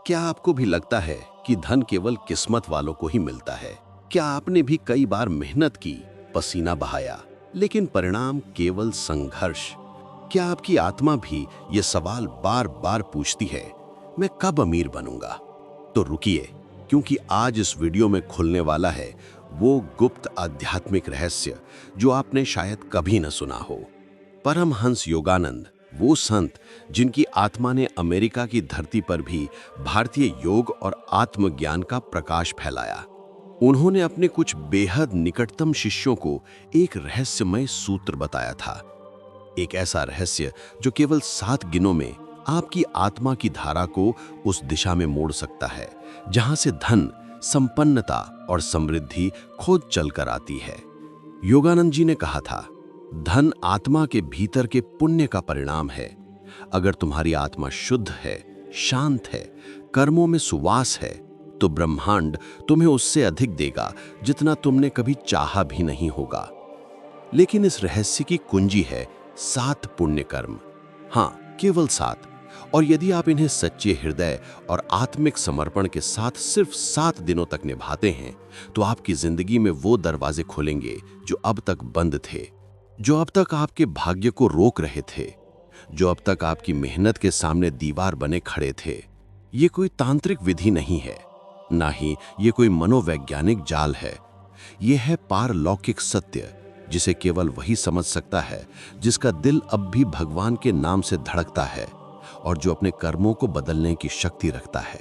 क्या आपको भी लगता है कि धन केवल किस्मत वालों को ही मिलता है? क्या आपने भी कई बार मेहनत की, पसीना बहाया, लेकिन परिणाम केवल संघर्ष? क्या आपकी आत्मा भी ये सवाल बार बार पूछती है, मैं कब अमीर बनूंगा? तो रुकिए, क्योंकि आज इस वीडियो में खुलने वाला है वो गुप्त आध्यात्मिक रहस्य जो आपने शायद कभी न सुना हो। परमहंस योगानंद, वो संत जिनकी आत्मा ने अमेरिका की धरती पर भी भारतीय योग और आत्मज्ञान का प्रकाश फैलाया। उन्होंने अपने कुछ बेहद निकटतम शिष्यों को एक रहस्यमय सूत्र बताया था। एक ऐसा रहस्य जो केवल 7 दिनों में आपकी आत्मा की धारा को उस दिशा में मोड़ सकता है जहां से धन, संपन्नता और समृद्धि खुद चलकर आती है। योगानंद जी ने कहा था, धन आत्मा के भीतर के पुण्य का परिणाम है। अगर तुम्हारी आत्मा शुद्ध है, शांत है, कर्मों में सुवास है, तो ब्रह्मांड तुम्हें उससे अधिक देगा जितना तुमने कभी चाहा भी नहीं होगा। लेकिन इस रहस्य की कुंजी है 7 पुण्य कर्म। हाँ, केवल 7। और यदि आप इन्हें सच्चे हृदय और आत्मिक समर्पण के साथ सिर्फ 7 दिनों तक निभाते हैं, तो आपकी जिंदगी में वो दरवाजे खुलेंगे जो अब तक बंद थे, जो अब तक आपके भाग्य को रोक रहे थे, जो अब तक आपकी मेहनत के सामने दीवार बने खड़े थे। ये कोई तांत्रिक विधि नहीं है, ना ही ये कोई मनोवैज्ञानिक जाल है। ये है पारलौकिक सत्य जिसे केवल वही समझ सकता है जिसका दिल अब भी भगवान के नाम से धड़कता है और जो अपने कर्मों को बदलने की शक्ति रखता है।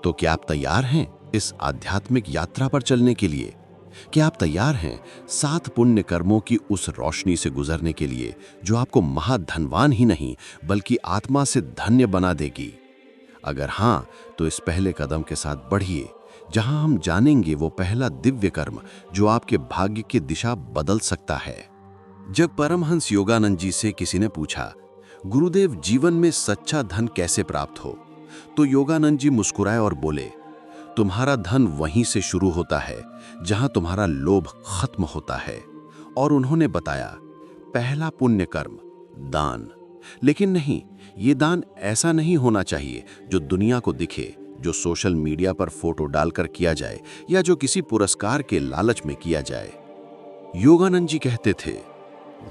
तो क्या आप तैयार हैं इस आध्यात्मिक यात्रा पर चलने के लिए? क्या आप तैयार हैं 7 पुण्य कर्मों की उस रोशनी से गुजरने के लिए जो आपको महाधनवान ही नहीं बल्कि आत्मा से धन्य बना देगी? अगर हाँ, तो इस पहले कदम के साथ बढ़िए, जहां हम जानेंगे वो पहला दिव्य कर्म जो आपके भाग्य की दिशा बदल सकता है। जब परमहंस योगानंद जी से किसी ने पूछा, गुरुदेव, जीवन में सच्चा धन कैसे प्राप्त हो, तो योगानंद जी मुस्कुराए और बोले, तुम्हारा धन वहीं से शुरू होता है जहां तुम्हारा लोभ खत्म होता है। और उन्होंने बताया, पहला पुण्य कर्म दान। लेकिन नहीं, ये दान ऐसा नहीं होना चाहिए जो दुनिया को दिखे, जो सोशल मीडिया पर फोटो डालकर किया जाए या जो किसी पुरस्कार के लालच में किया जाए। योगानंद जी कहते थे,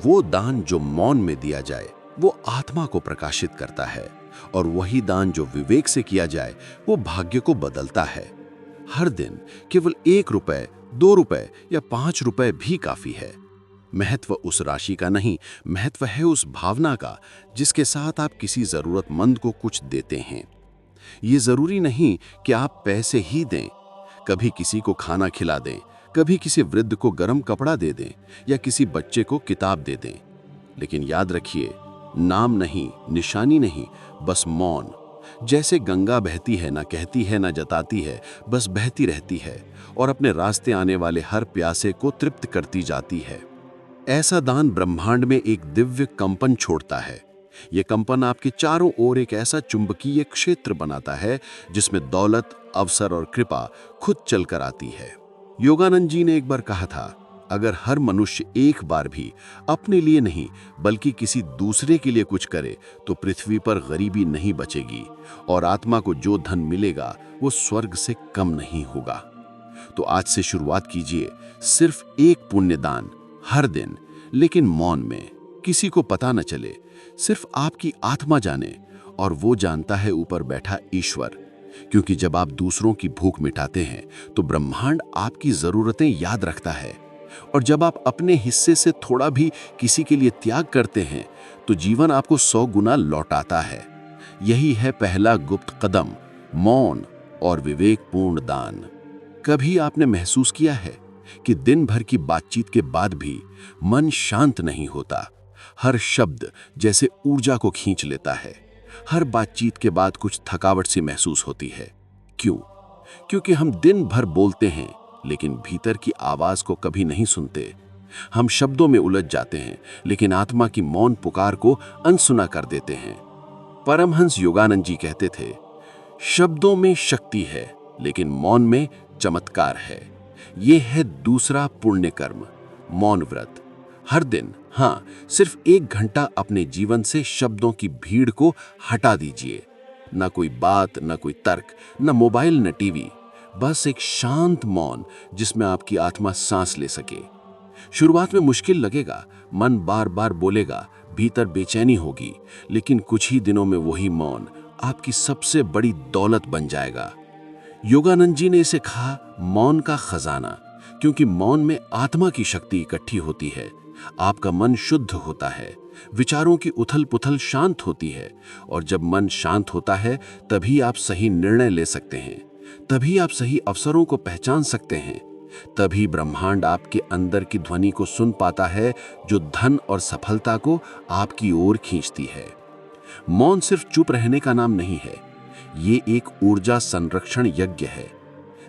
वो दान जो मौन में दिया जाए वो आत्मा को प्रकाशित करता है, और वही दान जो विवेक से किया जाए वो भाग्य को बदलता है। हर दिन केवल 1 रुपए, 2 रुपए या 5 रुपए भी काफी है। महत्व उस राशि का नहीं, महत्व है उस भावना का जिसके साथ आप किसी जरूरतमंद को कुछ देते हैं। ये जरूरी नहीं कि आप पैसे ही दें, कभी किसी को खाना खिला दें, कभी किसी वृद्ध को गर्म कपड़ा दे दें या किसी बच्चे को किताब दे दें। लेकिन याद रखिए, नाम नहीं, निशानी नहीं, बस मौन। जैसे गंगा बहती है, ना कहती है ना जताती है, बस बहती रहती है और अपने रास्ते आने वाले हर प्यासे को तृप्त करती जाती है। ऐसा दान ब्रह्मांड में एक दिव्य कंपन छोड़ता है। यह कंपन आपके चारों ओर एक ऐसा चुंबकीय क्षेत्र बनाता है जिसमें दौलत, अवसर और कृपा खुद चलकर आती है। योगानंद जी ने एक बार कहा था, अगर हर मनुष्य एक बार भी अपने लिए नहीं बल्कि किसी दूसरे के लिए कुछ करे तो पृथ्वी पर गरीबी नहीं बचेगी और आत्मा को जो धन मिलेगा वो स्वर्ग से कम नहीं होगा। तो आज से शुरुआत कीजिए, सिर्फ एक पुण्य दान हर दिन, लेकिन मौन में, किसी को पता न चले, सिर्फ आपकी आत्मा जाने और वो जानता है ऊपर बैठा ईश्वर। क्योंकि जब आप दूसरों की भूख मिटाते हैं तो ब्रह्मांड आपकी जरूरतें याद रखता है, और जब आप अपने हिस्से से थोड़ा भी किसी के लिए त्याग करते हैं तो जीवन आपको 100 गुना लौटाता है। यही है पहला गुप्त कदम, मौन और विवेकपूर्ण दान। कभी आपने महसूस किया है कि दिन भर की बातचीत के बाद भी मन शांत नहीं होता? हर शब्द जैसे ऊर्जा को खींच लेता है। हर बातचीत के बाद कुछ थकावट सी महसूस होती है। क्यों? क्योंकि हम दिन भर बोलते हैं लेकिन भीतर की आवाज को कभी नहीं सुनते। हम शब्दों में उलझ जाते हैं लेकिन आत्मा की मौन पुकार को अनसुना कर देते हैं। परमहंस योगानंद जी कहते थे, शब्दों में शक्ति है लेकिन मौन में चमत्कार है। यह है दूसरा पुण्य कर्म, मौन व्रत। हर दिन, हाँ, सिर्फ 1 घंटा अपने जीवन से शब्दों की भीड़ को हटा दीजिए। ना कोई बात, ना कोई तर्क, ना मोबाइल, ना टीवी, बस एक शांत मौन जिसमें आपकी आत्मा सांस ले सके। शुरुआत में मुश्किल लगेगा, मन बार बार बोलेगा, भीतर बेचैनी होगी, लेकिन कुछ ही दिनों में वही मौन आपकी सबसे बड़ी दौलत बन जाएगा। योगानंद जी ने इसे कहा मौन का खजाना, क्योंकि मौन में आत्मा की शक्ति इकट्ठी होती है। आपका मन शुद्ध होता है, विचारों की उथल पुथल शांत होती है, और जब मन शांत होता है तभी आप सही निर्णय ले सकते हैं, तभी आप सही अवसरों को पहचान सकते हैं, तभी ब्रह्मांड आपके अंदर की ध्वनि को सुन पाता है जो धन और सफलता को आपकी ओर खींचती है। मौन सिर्फ चुप रहने का नाम नहीं है, ये एक ऊर्जा संरक्षण यज्ञ है।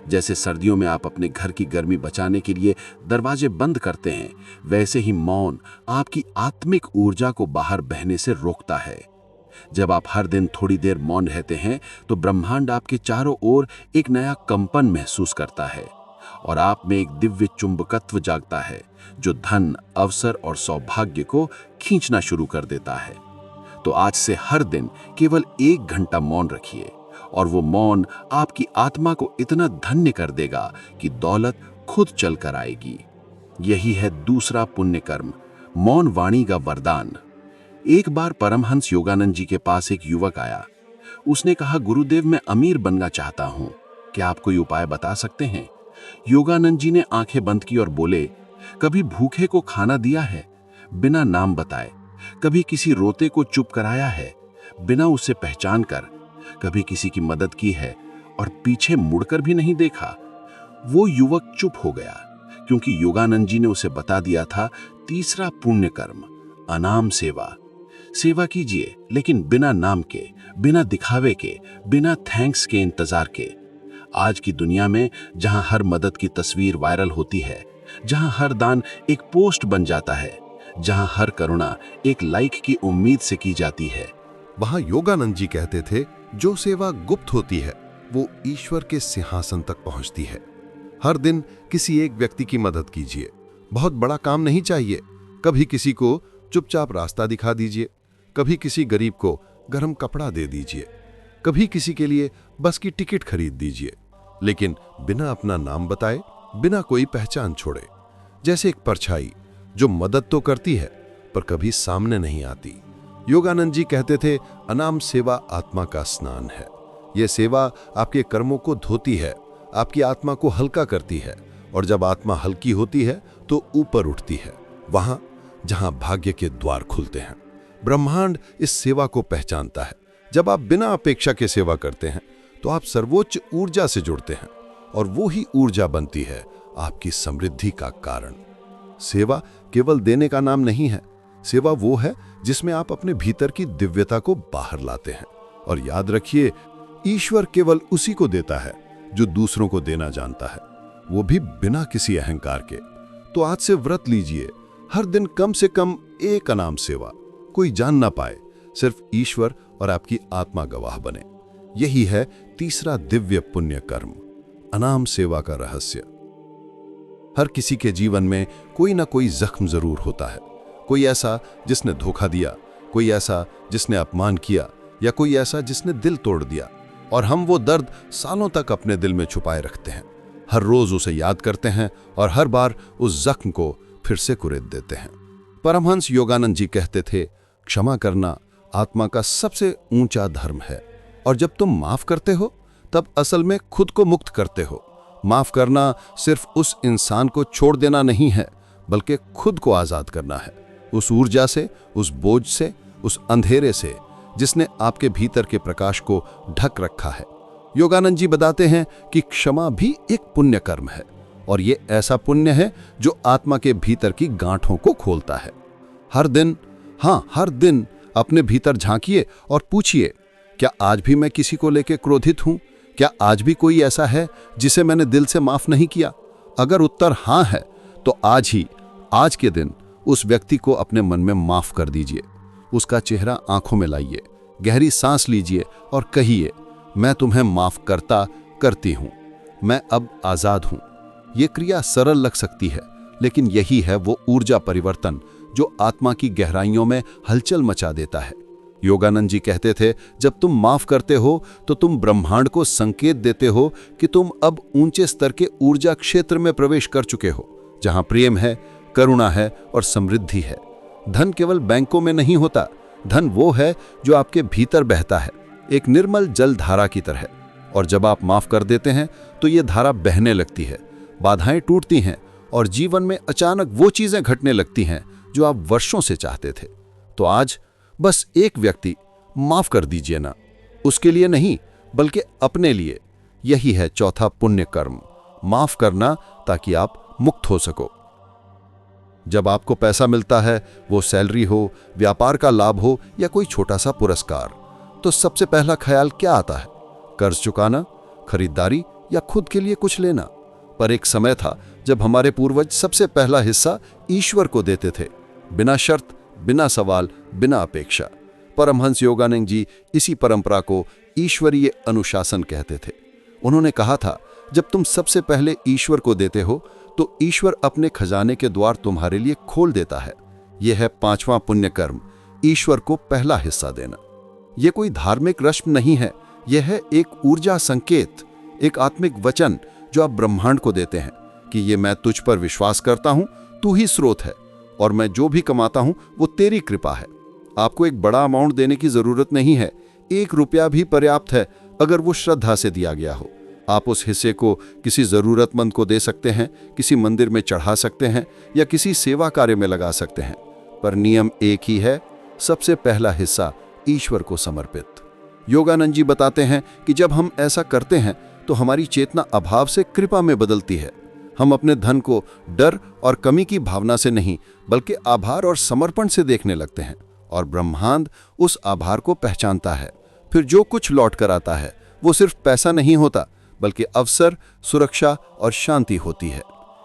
जैसे सर्दियों में आप अपने घर की गर्मी बचाने के लिए दरवाजे बंद करते हैं, वैसे ही मौन आपकी आत्मिक ऊर्जा को बाहर बहने से रोकता है। जब आप हर दिन थोड़ी देर मौन रहते हैं तो ब्रह्मांड आपके चारों ओर एक नया कंपन महसूस करता है और आप में एक दिव्य चुंबकत्व जागता है जो धन, अवसर और सौभाग्य को खींचना शुरू कर देता है। तो आज से हर दिन केवल 1 घंटा मौन रखिए और वो मौन आपकी आत्मा को इतना धन्य कर देगा कि दौलत खुद चल कर आएगी। यही है दूसरा पुण्य कर्म, मौन वाणी का वरदान। एक बार परमहंस योगानंद जी के पास एक युवक आया। उसने कहा, गुरुदेव, मैं अमीर बनना चाहता हूं, क्या आप कोई उपाय बता सकते हैं? योगानंद जी ने आंखें बंद की और बोले, कभी भूखे को खाना दिया है बिना नाम बताए? कभी किसी रोते को चुप कराया है बिना उसे पहचान कर? कभी किसी की मदद की है और पीछे मुड़कर भी नहीं देखा? वो युवक चुप हो गया, क्योंकि योगानंद जी ने उसे बता दिया था तीसरा पुण्य कर्म, अनाम सेवा। सेवा कीजिए, लेकिन बिना नाम के, बिना दिखावे के, बिना थैंक्स के इंतजार के। आज की दुनिया में जहां हर मदद की तस्वीर वायरल होती है, जहां हर दान एक पोस्ट बन जाता है, जहां हर करुणा एक लाइक की उम्मीद से की जाती है, वहां योगानंद जी कहते थे, जो सेवा गुप्त होती है वो ईश्वर के सिंहासन तक पहुंचती है। हर दिन किसी एक व्यक्ति की मदद कीजिए। बहुत बड़ा काम नहीं चाहिए। कभी किसी को चुपचाप रास्ता दिखा दीजिए, कभी किसी गरीब को गर्म कपड़ा दे दीजिए, कभी किसी के लिए बस की टिकट खरीद दीजिए, लेकिन बिना अपना नाम बताए, बिना कोई पहचान छोड़े। जैसे एक परछाई जो मदद तो करती है पर कभी सामने नहीं आती। योगानंद जी कहते थे, अनाम सेवा आत्मा का स्नान है। यह सेवा आपके कर्मों को धोती है, आपकी आत्मा को हल्का करती है, और जब आत्मा हल्की होती है तो ऊपर उठती है, वहां जहां भाग्य के द्वार खुलते हैं। ब्रह्मांड इस सेवा को पहचानता है। जब आप बिना अपेक्षा के सेवा करते हैं तो आप सर्वोच्च ऊर्जा से जुड़ते हैं, और वो ही ऊर्जा बनती है आपकी समृद्धि का कारण। सेवा केवल देने का नाम नहीं है। सेवा वो है जिसमें आप अपने भीतर की दिव्यता को बाहर लाते हैं। और याद रखिए, ईश्वर केवल उसी को देता है जो दूसरों को देना जानता है, वो भी बिना किसी अहंकार के। तो आज से व्रत लीजिए, हर दिन कम से कम एक अनाम सेवा, कोई जान ना पाए, सिर्फ ईश्वर और आपकी आत्मा गवाह बने। यही है तीसरा दिव्य पुण्य कर्म, अनाम सेवा का रहस्य। हर किसी के जीवन में कोई ना कोई जख्म जरूर होता है। कोई ऐसा जिसने धोखा दिया, कोई ऐसा जिसने अपमान किया, या कोई ऐसा जिसने दिल तोड़ दिया, और हम वो दर्द सालों तक अपने दिल में छुपाए रखते हैं। हर रोज उसे याद करते हैं और हर बार उस जख्म को फिर से कुरेद देते हैं। परमहंस योगानंद जी कहते थे, क्षमा करना आत्मा का सबसे ऊंचा धर्म है, और जब तुम माफ करते हो तब असल में खुद को मुक्त करते हो। माफ करना सिर्फ उस इंसान को छोड़ देना नहीं है, बल्कि खुद को आजाद करना है, उस ऊर्जा से, उस बोझ से, उस अंधेरे से जिसने आपके भीतर के प्रकाश को ढक रखा है। योगानंद जी बताते हैं कि क्षमा भी एक पुण्य कर्म है, और ये ऐसा पुण्य है जो आत्मा के भीतर की गांठों को खोलता है। हर दिन, हर दिन अपने भीतर झांकिए और पूछिए, क्या आज भी मैं किसी को लेकर क्रोधित हूं? क्या आज भी कोई ऐसा है जिसे मैंने दिल से माफ नहीं किया? अगर उत्तर हाँ है तो आज के दिन उस व्यक्ति को अपने मन में माफ कर दीजिए। उसका चेहरा आंखों में लाइए, गहरी सांस लीजिए और कहिए, मैं तुम्हें माफ करती हूं, मैं अब आजाद हूं। यह क्रिया सरल लग सकती है, लेकिन यही है वो ऊर्जा परिवर्तन जो आत्मा की गहराइयों में हलचल मचा देता है। योगानंद जी कहते थे, जब तुम माफ करते हो तो तुम ब्रह्मांड को संकेत देते हो कि तुम अब ऊंचे स्तर के ऊर्जा क्षेत्र में प्रवेश कर चुके हो, जहां प्रेम है, करुणा है और समृद्धि है। धन केवल बैंकों में नहीं होता, धन वो है जो आपके भीतर बहता है, एक निर्मल जल धारा की तरह। और जब आप माफ कर देते हैं तो ये धारा बहने लगती है, बाधाएं टूटती हैं और जीवन में अचानक वो चीजें घटने लगती हैं जो आप वर्षों से चाहते थे। तो आज बस एक व्यक्ति माफ कर दीजिए ना, उसके लिए नहीं बल्कि अपने लिए। यही है चौथा पुण्य कर्म, माफ करना, ताकि आप मुक्त हो सको। जब आपको पैसा मिलता है, वो सैलरी हो, व्यापार का लाभ हो या कोई छोटा सा पुरस्कार, तो सबसे पहला ख्याल क्या आता है? कर्ज चुकाना, खरीदारी या खुद के लिए कुछ लेना। पर एक समय था जब हमारे पूर्वज सबसे पहला हिस्सा ईश्वर को देते थे, बिना शर्त, बिना सवाल, बिना अपेक्षा। परमहंस योगानंद जी इसी परंपरा को ईश्वरीय अनुशासन कहते थे। उन्होंने कहा था, जब तुम सबसे पहले ईश्वर को देते हो तो ईश्वर अपने खजाने के द्वार तुम्हारे लिए खोल देता है। यह है पांचवां पुण्य कर्म, ईश्वर को पहला हिस्सा देना। यह कोई धार्मिक रस्म नहीं है, यह है एक ऊर्जा संकेत, एक आत्मिक वचन जो आप ब्रह्मांड को देते हैं कि ये मैं तुझ पर विश्वास करता हूं, तू ही स्रोत है और मैं जो भी कमाता हूं वो तेरी कृपा है। आपको एक बड़ा अमाउंट देने की जरूरत नहीं है, 1 रुपया भी पर्याप्त है अगर वो श्रद्धा से दिया गया हो। आप उस हिस्से को किसी जरूरतमंद को दे सकते हैं, किसी मंदिर में चढ़ा सकते हैं या किसी सेवा कार्य में लगा सकते हैं। पर नियम एक ही है, सबसे पहला हिस्सा ईश्वर को समर्पित। योगानंद जी बताते हैं कि जब हम ऐसा करते हैं तो हमारी चेतना अभाव से कृपा में बदलती है। हम अपने धन को डर और कमी की भावना से नहीं बल्कि आभार और समर्पण से देखने लगते हैं, और ब्रह्मांड उस आभार को पहचानता है। फिर जो कुछ लौट कर आता है वो सिर्फ पैसा नहीं होता बल्कि अवसर, सुरक्षा और शांति होती है।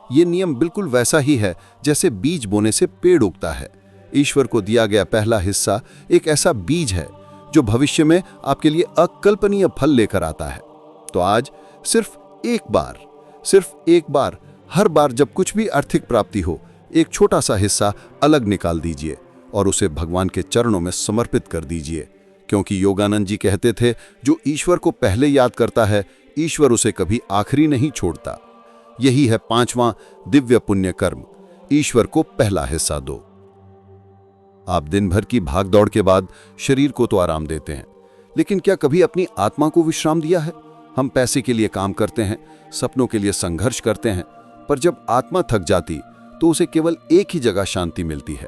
ये नियम बिल्कुल वैसा ही है जैसे बीज बोने से पेड़ उगता है। ईश्वर को दिया गया पहला हिस्सा एक ऐसा बीज है जो भविष्य में आपके लिए अकल्पनीय फल लेकर आता है। तो आज सिर्फ एक बार, हर बार जब कुछ भी आर्थिक प्राप्ति हो, एक छोटा सा हिस्सा अलग निकाल दीजिए और उसे भगवान के चरणों में समर्पित कर दीजिए। क्योंकि योगानंद जी कहते थे, जो ईश्वर को पहले याद करता है, ईश्वर उसे कभी आखिरी नहीं छोड़ता। यही है पांचवां दिव्य पुण्य कर्म, ईश्वर को पहला हिस्सा दो। आप दिन भर की भाग दौड़ के बाद शरीर को तो आराम देते हैं, लेकिन क्या कभी अपनी आत्मा को विश्राम दिया है? हम पैसे के लिए काम करते हैं, सपनों के लिए संघर्ष करते हैं, पर जब आत्मा थक जाती तो उसे केवल एक ही जगह शांति मिलती है,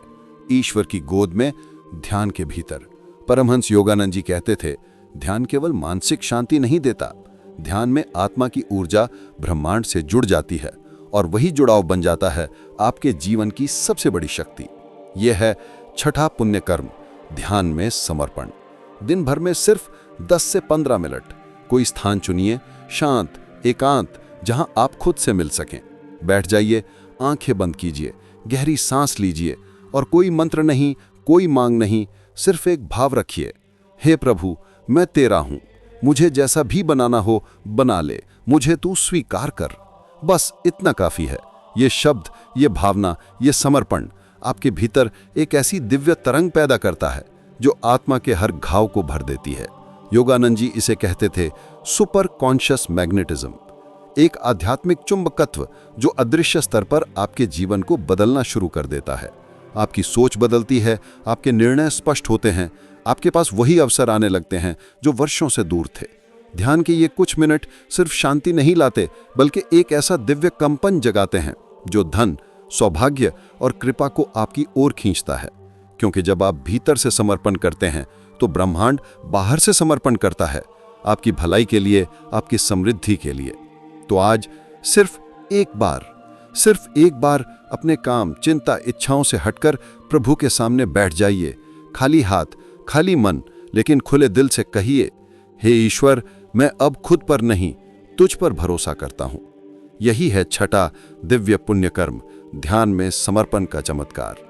ईश्वर की गोद में, ध्यान के भीतर। परमहंस योगानंद जी कहते थे, ध्यान केवल मानसिक शांति नहीं देता, ध्यान में आत्मा की ऊर्जा ब्रह्मांड से जुड़ जाती है और वही जुड़ाव बन जाता है आपके जीवन की सबसे बड़ी शक्ति। यह है छठा पुण्य कर्म, ध्यान में समर्पण। दिन भर में सिर्फ 10 से 15 मिनट कोई स्थान चुनिए, शांत, एकांत, जहां आप खुद से मिल सकें। बैठ जाइए, आंखें बंद कीजिए, गहरी सांस लीजिए और कोई मंत्र नहीं, कोई मांग नहीं, सिर्फ एक भाव रखिए, हे प्रभु, मैं तेरा हूं, मुझे जैसा भी बनाना हो बना ले, मुझे तू स्वीकार कर। बस इतना काफी है। ये शब्द, ये भावना, ये समर्पण आपके भीतर एक ऐसी दिव्य तरंग पैदा करता है जो आत्मा के हर घाव को भर देती है। योगानंद जी इसे कहते थे सुपर कॉन्शियस मैग्नेटिज्म, एक आध्यात्मिक चुंबकत्व जो अदृश्य स्तर पर आपके जीवन को बदलना शुरू कर देता है। आपकी सोच बदलती है, आपके निर्णय स्पष्ट होते हैं, आपके पास वही अवसर आने लगते हैं जो वर्षों से दूर थे। ध्यान के ये कुछ मिनट सिर्फ शांति नहीं लाते बल्कि एक ऐसा दिव्य कंपन जगाते हैं जो धन, सौभाग्य और कृपा को आपकी ओर खींचता है। क्योंकि जब आप भीतर से समर्पण करते हैं तो ब्रह्मांड बाहर से समर्पण करता है, आपकी भलाई के लिए, आपकी समृद्धि के लिए। तो आज सिर्फ एक बार अपने काम, चिंता, इच्छाओं से हटकर प्रभु के सामने बैठ जाइए, खाली हाथ, खाली मन, लेकिन खुले दिल से कहिए, हे ईश्वर, मैं अब खुद पर नहीं, तुझ पर भरोसा करता हूं। यही है छठा दिव्य पुण्य कर्म, ध्यान में समर्पण का चमत्कार।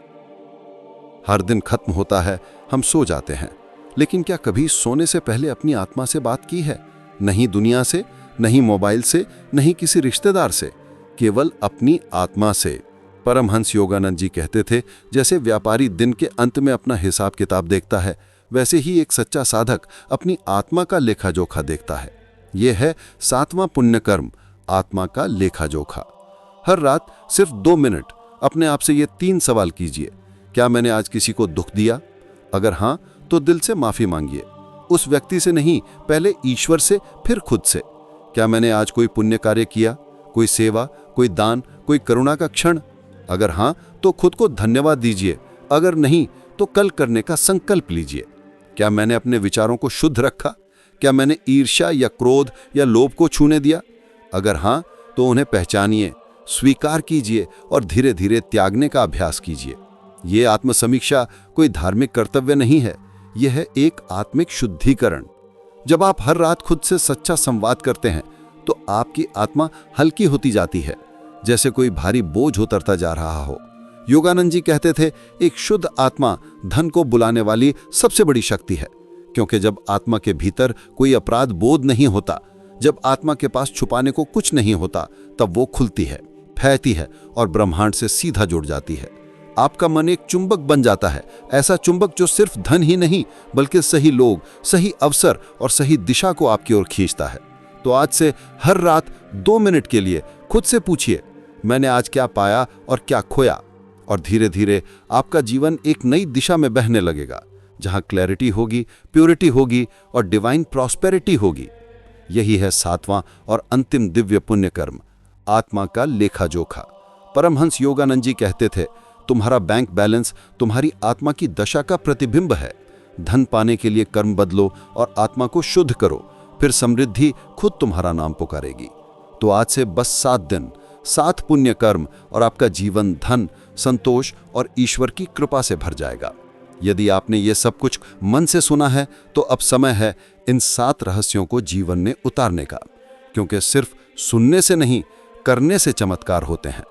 हर दिन खत्म होता है, हम सो जाते हैं, लेकिन क्या कभी सोने से पहले अपनी आत्मा से बात की है? नहीं दुनिया से, नहीं मोबाइल से, नहीं किसी रिश्तेदार से, केवल अपनी आत्मा से। परमहंस योगानंद जी कहते थे, जैसे व्यापारी दिन के अंत में अपना हिसाब किताब देखता है, वैसे ही एक सच्चा साधक अपनी आत्मा का लेखा जोखा देखता है। यह है 7वां पुण्य कर्म, आत्मा का लेखा जोखा। हर रात सिर्फ 2 मिनट अपने आप से ये 3 सवाल कीजिए। क्या मैंने आज किसी को दुख दिया? अगर हाँ, तो दिल से माफी मांगिए। उस व्यक्ति से नहीं, पहले ईश्वर से, फिर खुद से। क्या मैंने आज कोई पुण्य कार्य किया? कोई सेवा, कोई दान, कोई करुणा का क्षण? अगर हाँ, तो खुद को धन्यवाद दीजिए। अगर नहीं, तो कल करने का संकल्प लीजिए। क्या मैंने अपने विचारों को शुद्ध रखा? क्या मैंने ईर्ष्या या क्रोध या लोभ को छूने दिया? अगर हाँ, तो उन्हें पहचानिए, स्वीकार कीजिए और धीरे धीरे त्यागने का अभ्यास कीजिए। ये आत्मसमीक्षा कोई धार्मिक कर्तव्य नहीं है, यह है एक आत्मिक शुद्धिकरण। जब आप हर रात खुद से सच्चा संवाद करते हैं तो आपकी आत्मा हल्की होती जाती है, जैसे कोई भारी बोझ उतरता जा रहा हो। योगानंद जी कहते थे, एक शुद्ध आत्मा धन को बुलाने वाली सबसे बड़ी शक्ति है, क्योंकि जब आत्मा के भीतर कोई अपराध बोध नहीं होता, जब आत्मा के पास छुपाने को कुछ नहीं होता, तब वो खुलती है, फैलती है और ब्रह्मांड से सीधा जुड़ जाती है। आपका मन एक चुंबक बन जाता है, ऐसा चुंबक जो सिर्फ धन ही नहीं बल्कि सही लोग, सही अवसर और सही दिशा को आपकी ओर खींचता है। तो आज से हर रात 2 मिनट के लिए खुद से पूछिए, मैंने आज क्या पाया और क्या खोया? और धीरे धीरे आपका जीवन एक नई दिशा में बहने लगेगा, जहां क्लैरिटी होगी, प्योरिटी होगी और डिवाइन प्रॉस्पेरिटी होगी। यही है 7वां और अंतिम दिव्य पुण्य कर्म, आत्मा का लेखा जोखा। परमहंस योगानंद जी कहते थे, तुम्हारा बैंक बैलेंस तुम्हारी आत्मा की दशा का प्रतिबिंब है। धन पाने के लिए कर्म बदलो और आत्मा को शुद्ध करो, फिर समृद्धि खुद तुम्हारा नाम पुकारेगी। तो आज से बस 7 दिन, 7 पुण्य कर्म और आपका जीवन धन, संतोष और ईश्वर की कृपा से भर जाएगा। यदि आपने ये सब कुछ मन से सुना है तो अब समय है इन 7 रहस्यों को जीवन में उतारने का, क्योंकि सिर्फ सुनने से नहीं, करने से चमत्कार होते हैं।